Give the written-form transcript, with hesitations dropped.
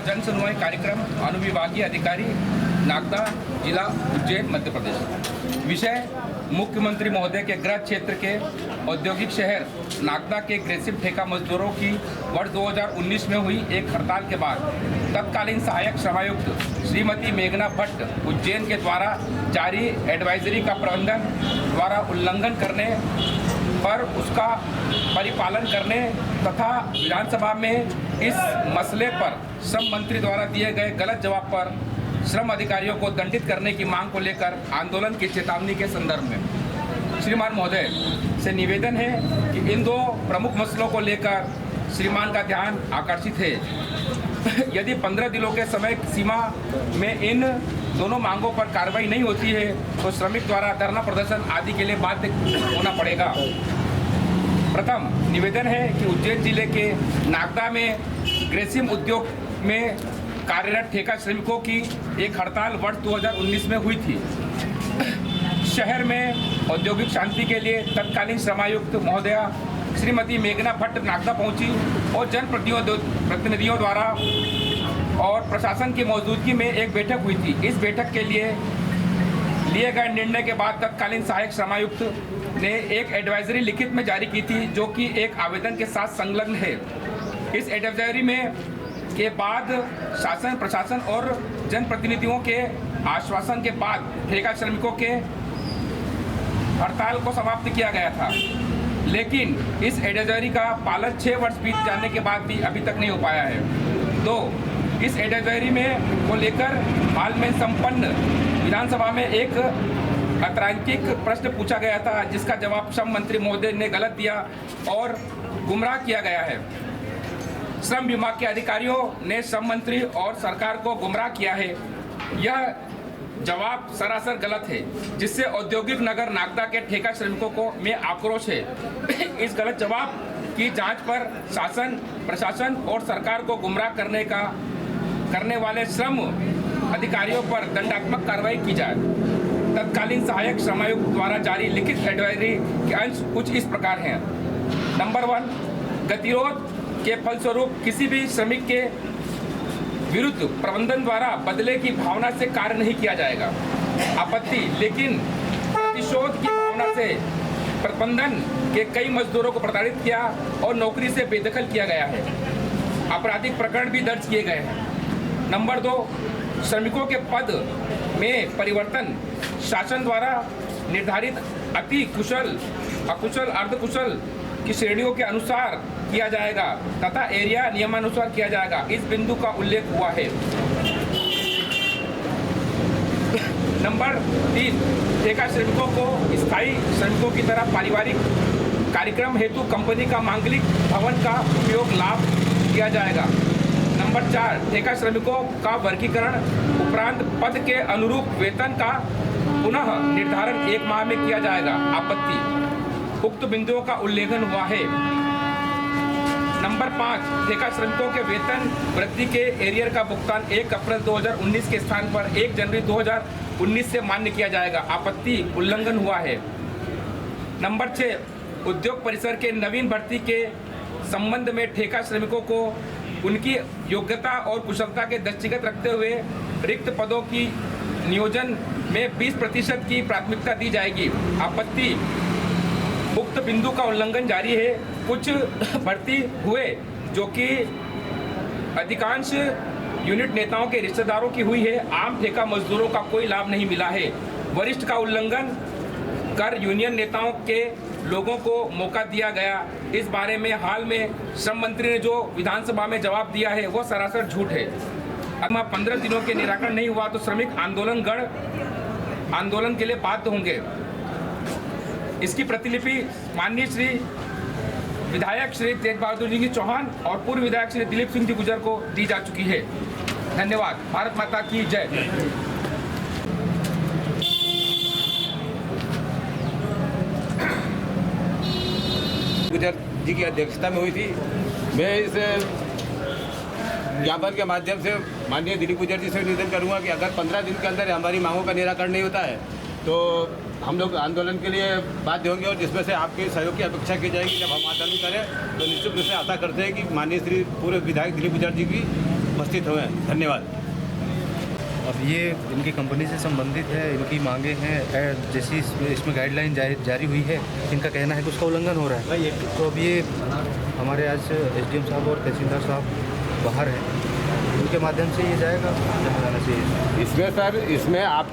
जन सुनवाई कार्यक्रम अनुविभागीय अधिकारी नागदा, जिला उज्जैन, मध्य प्रदेश। विषय मुख्यमंत्री महोदय के गृह क्षेत्र के औद्योगिक शहर नागदा के ग्रेसिम ठेका मजदूरों की वर्ष 2019 में हुई एक हड़ताल के बाद तत्कालीन सहायक श्रमायुक्त श्रीमती मेघना भट्ट उज्जैन के द्वारा जारी एडवाइजरी का प्रबंधन द्वारा उल्लंघन करने पर उसका परिपालन करने तथा विधानसभा में इस मसले पर श्रम मंत्री द्वारा दिए गए गलत जवाब पर श्रम अधिकारियों को दंडित करने की मांग को लेकर आंदोलन की चेतावनी के संदर्भ में श्रीमान महोदय से निवेदन है कि इन दो प्रमुख मसलों को लेकर श्रीमान का ध्यान आकर्षित है। यदि 15 दिनों के समय सीमा में इन दोनों मांगों पर कार्रवाई नहीं होती है तो श्रमिक द्वारा धरना प्रदर्शन आदि के लिए बाध्य होना पड़ेगा। प्रथम निवेदन है कि उज्जैन जिले के नागदा में ग्रेसिम उद्योग में कार्यरत ठेका श्रमिकों की एक हड़ताल वर्ष 2019 में हुई थी। शहर में औद्योगिक शांति के लिए तत्कालीन श्रमायुक्त महोदया श्रीमती मेघना भट्ट नागदा पहुंची और जनप्रतिनिधियों द्वारा और प्रशासन की मौजूदगी में एक बैठक हुई थी। इस बैठक के लिए गए निर्णय के बाद तत्कालीन सहायक श्रमायुक्त ने एक एडवाइजरी लिखित में जारी की थी जो कि एक आवेदन के साथ संलग्न है। इस एडवाइजरी में के बाद शासन, प्रशासन और जनप्रतिनिधियों के आश्वासन के बाद ठेका श्रमिकों के हड़ताल को समाप्त किया गया था, लेकिन इस एडवाइजरी का पालन 6 वर्ष बीत जाने के बाद भी अभी तक नहीं हो पाया है। 2. इस एडवाइजरी में को लेकर हाल में संपन्न विधानसभा में एक अतार्किक प्रश्न पूछा गया था जिसका जवाब श्रम मंत्री महोदय ने गलत दिया और गुमराह किया गया है। श्रम विभाग के अधिकारियों ने श्रम मंत्री और सरकार को गुमराह किया है। यह जवाब सरासर गलत है जिससे औद्योगिक नगर नागदा के ठेका श्रमिकों में आक्रोश है। इस गलत जवाब की जांच पर शासन, प्रशासन और सरकार को गुमराह करने वाले श्रम अधिकारियों पर दंडात्मक कार्रवाई की जाए। तत्कालीन सहायक श्रमायुक्त द्वारा जारी लिखित एडवाइजरी के अंश कुछ इस प्रकार हैं। नंबर 1, गतिरोध के फलस्वरूप किसी भी श्रमिक के विरुद्ध प्रबंधन द्वारा बदले की भावना से कार्य नहीं किया जाएगा। आपत्ति, लेकिन प्रतिशोध की भावना से प्रबंधन के कई मजदूरों को प्रताड़ित किया और नौकरी से बेदखल किया गया है। आपराधिक प्रकरण भी दर्ज किए गए हैं। नंबर 2, श्रमिकों के पद में परिवर्तन शासन द्वारा निर्धारित अति कुशल, अकुशल, अर्धकुशल की श्रेणियों के अनुसार किया जाएगा तथा एरिया नियमानुसार किया जाएगा। इस बिंदु का उल्लेख हुआ है। नंबर 3, ठेका श्रमिकों को स्थायी श्रमिकों की तरह पारिवारिक कार्यक्रम हेतु कंपनी का मांगलिक भवन का उपयोग लाभ किया जाएगा। नंबर 4, ठेका श्रमिकों का वर्गीकरण उपरांत पद के अनुरूप वेतन का पुनः निर्धारण 1 माह में किया जाएगा। आपत्ति, उक्त बिंदुओं का उल्लंघन हुआ है। नंबर 5, ठेका श्रमिकों के वेतन वृद्धि के एरियर का भुगतान 1 अप्रैल 2019 के स्थान पर 1 जनवरी 2019 से मान्य किया जाएगा। आपत्ति, उल्लंघन हुआ है। नंबर 6, उद्योग परिसर के नवीन भर्ती के संबंध में ठेका श्रमिकों को उनकी योग्यता और कुशलता के दृष्टिगत रखते हुए रिक्त पदों की नियोजन में 20% की प्राथमिकता दी जाएगी। आपत्ति, उक्त बिंदु का उल्लंघन जारी है। कुछ भर्ती हुए जो कि अधिकांश यूनिट नेताओं के रिश्तेदारों की हुई है। आम ठेका मजदूरों का कोई लाभ नहीं मिला है। वरिष्ठ का उल्लंघन कर यूनियन नेताओं के लोगों को मौका दिया गया। इस बारे में हाल में श्रम मंत्री ने जो विधानसभा में जवाब दिया है वो सरासर झूठ है। अगर 15 दिनों के निराकरण नहीं हुआ तो श्रमिक आंदोलन के लिए बाध्य होंगे। इसकी प्रतिलिपि माननीय श्री विधायक श्री तेज बहादुर जी चौहान और पूर्व विधायक श्री दिलीप सिंह जी गुजर को दी जा चुकी है। धन्यवाद। भारत माता की जय। गुजर जी की अध्यक्षता में हुई थी। मैं इस ज्ञापन के माध्यम से माननीय दिलीप गुजर जी से निवेदन करूंगा कि अगर 15 दिन के अंदर हमारी मांगों का निराकरण नहीं होता है तो हम लोग आंदोलन के लिए बाध्य होंगे और जिसमें से आपके सहयोग की अपेक्षा की जाएगी। जब हम आंदोलन करें तो निश्चित रूप से आशा करते हैं कि माननीय श्री पूर्व विधायक दिलीप गुजर जी की उपस्थित हुए। धन्यवाद। अब ये इनकी कंपनी से संबंधित है, इनकी मांगे हैं, जैसी इसमें गाइडलाइन जारी हुई है, इनका कहना है कि उसका उल्लंघन हो रहा है। तो अब ये हमारे आज एसडीएम साहब और तहसीलदार साहब बाहर हैं, उनके माध्यम से ये जाएगा जहाँ जाना चाहिए। इसमें सर, इसमें आप